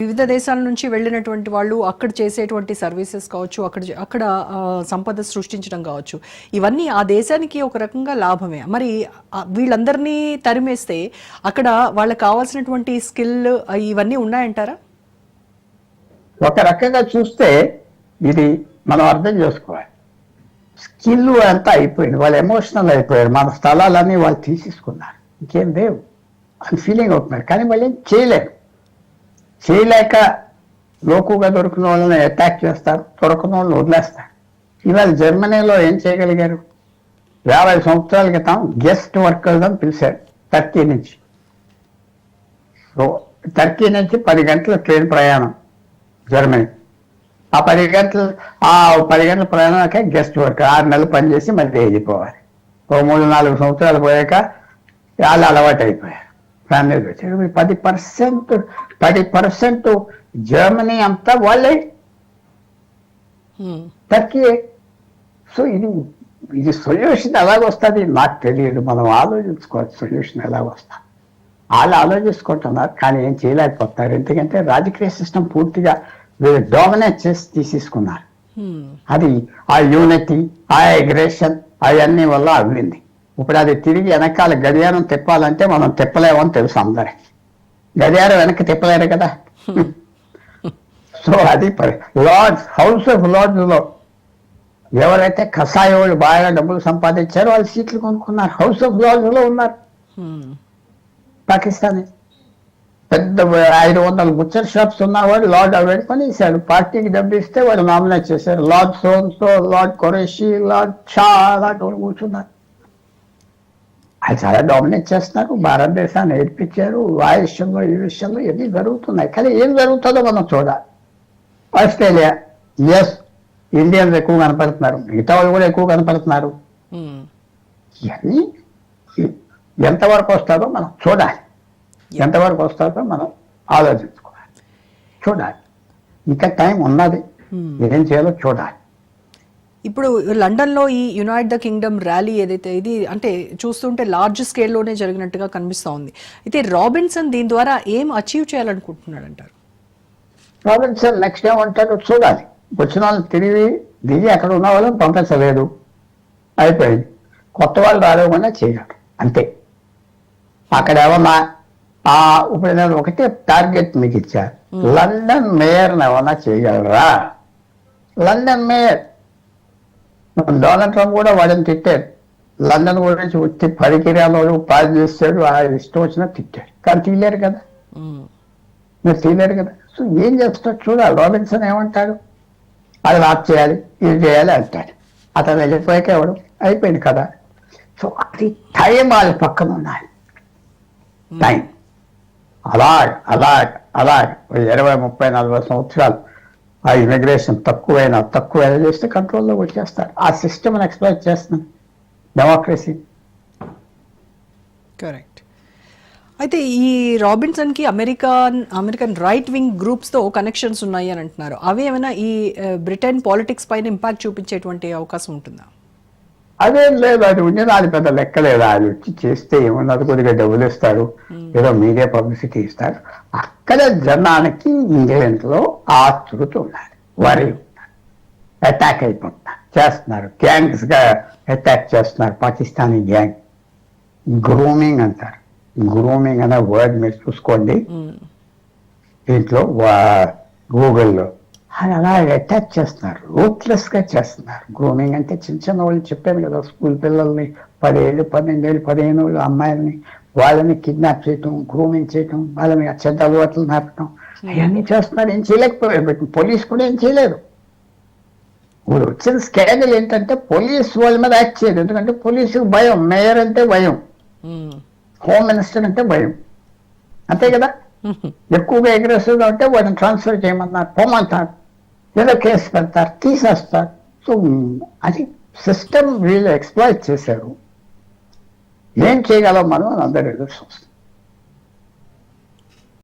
వివిధ దేశాల నుంచి వెళ్ళినటువంటి వాళ్ళు అక్కడ చేసేటువంటి సర్వీసెస్ కావచ్చు, అక్కడ సంపద సృష్టించడం కావచ్చు, ఇవన్నీ ఆ దేశానికి ఒక రకంగా లాభమే. మరి వీళ్ళందరినీ తరిమేస్తే అక్కడ వాళ్ళకి కావాల్సినటువంటి స్కిల్ ఇవన్నీ ఉన్నాయంటారా? ఒక రకంగా చూస్తే ఇది మనం అర్థం చేసుకోవాలి. స్కిల్ అంతా అయిపోయింది, వాళ్ళు ఎమోషనల్ అయిపోయారు, మన స్థలాలన్నీ వాళ్ళు తీసేసుకున్నారు, ఇంకేం లేవు అని ఫీలింగ్ అవుతున్నారు. కానీ వాళ్ళు ఏం చేయలేక లోకుగా దొరికిన వాళ్ళని అటాక్ చేస్తారు, దొరకని వాళ్ళని వదిలేస్తారు. ఇవాళ జర్మనీలో ఏం చేయగలిగారు? 50 సంవత్సరాల క్రితం గెస్ట్ వర్కర్స్ అని పిలిచారు టర్కీ నుంచి. సో టర్కీ నుంచి 10 గంటల ట్రైన్ ప్రయాణం జర్మనీ. ఆ 10 గంటల ప్రయాణానికే గెస్ట్ వర్కర్ 6 నెలలు పనిచేసి మళ్ళీ వెళ్ళిపోవాలి. 3-4 సంవత్సరాలు పోయాక వాళ్ళు అలవాటు అయిపోయారు, ఫ్యామిలీలు వచ్చారు. 10% జర్మనీ అంతా వాళ్ళే, టర్కీ. సో ఇది సొల్యూషన్ ఎలాగొస్తుంది నాకు తెలియదు. మనం ఆలోచించుకోవచ్చు సొల్యూషన్ ఎలాగొస్తా. వాళ్ళు ఆలోచించుకుంటున్నారు కానీ ఏం చేయలేకపోతున్నారు. ఎందుకంటే రాజకీయ సిస్టమ్ పూర్తిగా వీళ్ళు డామినేట్ చేసి తీసేసుకున్నారు. అది ఆ యూనిటీ, ఆ అగ్రెషన్ అవన్నీ వల్ల అవ్వింది. ఇప్పుడు అది తిరిగి వెనకాల గడియారం తిప్పాలంటే మనం తిప్పలేమని తెలుసు అందరికి. గడియారం వెనక్కి తిప్పలేరు కదా. సో అది లార్డ్స్, హౌస్ ఆఫ్ లార్డ్స్ లో ఎవరైతే కషాయ వాళ్ళు బాగా డబ్బులు సంపాదించారో వాళ్ళు సీట్లు కొనుక్కున్నారు, హౌస్ ఆఫ్ లార్డ్స్ లో ఉన్నారు. పాకిస్తానీ పెద్ద 500 బుచ్చర్ షాప్స్ ఉన్నవాడు లార్డ్ అవేడ్ కొనేసాడు. పార్టీకి డబ్బు ఇస్తే వాడు నామినేట్ చేశారు, lord సోన్సో, lord Qureshi, lord Shah అలాంటి వాళ్ళు కూర్చున్నారు. అది చాలా డామినేట్ చేస్తున్నారు, భారతదేశాన్ని ఏర్పించారు. ఆ విషయంలో ఈ విషయంలో ఇవన్నీ జరుగుతున్నాయి. కానీ ఏం జరుగుతుందో మనం చూడాలి. ఆస్ట్రేలియా, ఎస్, ఇండియన్స్ ఎక్కువ కనపడుతున్నారు, మిగతా వాళ్ళు కూడా ఎక్కువ కనపడుతున్నారు. ఇవన్నీ ఎంతవరకు వస్తుందో మనం చూడాలి, ఎంతవరకు వస్తుందో మనం ఆలోచించుకోవాలి, చూడాలి. ఇంకా టైం ఉన్నది, ఏం చేయాలో చూడాలి. ఇప్పుడు లండన్లో ఈ యునైట్ ద కింగ్డమ్ ర్యాలీ ఏదైతే ఇది అంటే చూస్తుంటే లార్జ్ స్కేల్లోనే జరిగినట్టుగా కనిపిస్తూ ఉంది. అయితే రాబిన్సన్ దీని ద్వారా ఏం అచీవ్ చేయాలనుకుంటున్నాడు అంటారు? రాబిన్సన్ నెక్స్ట్ ఏమంటాడో చూడాలి. వచ్చిన వాళ్ళు తిరిగి దిగి అక్కడ ఉన్న వాళ్ళని పంపించలేదు, అయిపోయింది. కొత్త వాళ్ళు రాలేకుండా చేయాలి అంతే. అక్కడ ఏమన్నా ఇప్పుడు నేను ఒకటే టార్గెట్ మీకు ఇచ్చా, లండన్ మేయర్ని ఏమన్నా చేయగలరా? లండన్ మేయర్ డొనాల్డ్ ట్రంప్ కూడా వాడిని తిట్టాడు. లండన్ గురించి వచ్చి పరికిరాలు పాస్ చేస్తాడు, ఆ ఇష్టం వచ్చినా తిట్టాడు. కానీ తీయలేరు కదా, మీరు తీయలేరు కదా. సో ఏం చేస్తాడు చూడాలి. రాబిన్సన్ ఏమంటాడు? అది ఆఫ్ చేయాలి, ఇది చేయాలి అంటాడు. అతను వెళ్ళిపోయాక ఎవడు అయిపోయింది కదా. సో అది టైం వాళ్ళ పక్కన ఉన్నాయి, టైం అలాగ 20, 30, 40 సంవత్సరాలు ఆ ఇమిగ్రేషన్ తక్కువైనా చేస్తే కంట్రోల్లో వచ్చేస్తారు. ఆ సిస్టమ్ని ఎక్స్ప్లోర్ చేస్తున్నాం, డెమోక్రసీ. కరెక్ట్. అయితే ఈ రాబిన్సన్కి అమెరికన్ రైట్ వింగ్ గ్రూప్స్తో కనెక్షన్స్ ఉన్నాయి అని అంటున్నారు. అవి ఏమైనా ఈ బ్రిటన్ పాలిటిక్స్ పైన ఇంపాక్ట్ చూపించేటువంటి అవకాశం ఉంటుందా? అదేం లేదు, అది ఉండేది అది పెద్ద లెక్కలేదు. అది వచ్చి చేస్తే ఏమన్నది, కొద్దిగా డబ్బులు ఇస్తారు, ఏదో మీడియా పబ్లిసిటీ ఇస్తారు. అక్కడ జనానికి ఇంగ్లాండ్లో ఆతృత ఉన్నారు, వరి ఉన్నారు, అటాక్ అయిపోతున్నారు, చేస్తున్నారు, గ్యాంగ్స్ గా అటాక్ చేస్తున్నారు. పాకిస్తానీ గ్యాంగ్ గ్రూమింగ్ అంటారు. గ్రూమింగ్ అనే వర్డ్ మీరు చూసుకోండి దీంట్లో గూగుల్లో. అది అలా అటాక్ చేస్తున్నారు, రూత్లెస్ గా చేస్తున్నారు. గ్రూమింగ్ అంటే చిన్న వాళ్ళు చెప్పాను కదా, స్కూల్ పిల్లల్ని 10 ఏళ్ళు, 12 ఏళ్ళు, 15 ఏళ్ళు అమ్మాయిల్ని వాళ్ళని కిడ్నాప్ చేయటం, గ్రూమింగ్ చేయటం, వాళ్ళని చెడ్డ అలవాట్లు నాపటం, అవన్నీ చేస్తున్నారు. ఏం చేయలేకపోయారు, పోలీస్ కూడా ఏం చేయలేదు. ఇప్పుడు వచ్చిన స్కాండల్ ఏంటంటే పోలీస్ వాళ్ళ మీద యాక్ట్ చేయదు. ఎందుకంటే పోలీసుకు భయం, మేయర్ అంటే భయం, హోమ్ మినిస్టర్ అంటే భయం, అంతే కదా. ఎక్కువగా అగ్రెసివ్గా ఉంటే వాటిని ట్రాన్స్ఫర్ చేయమన్నారు, పోమంటారు, ఏదో కేసు పెడతారు, తీసేస్తారు. సో అది సిస్టమ్ వీళ్ళు ఎక్స్ప్లాయిట్ చేశారు. ఏం చేయగలం మనం అందరూ ఎదురు చూస్తాం.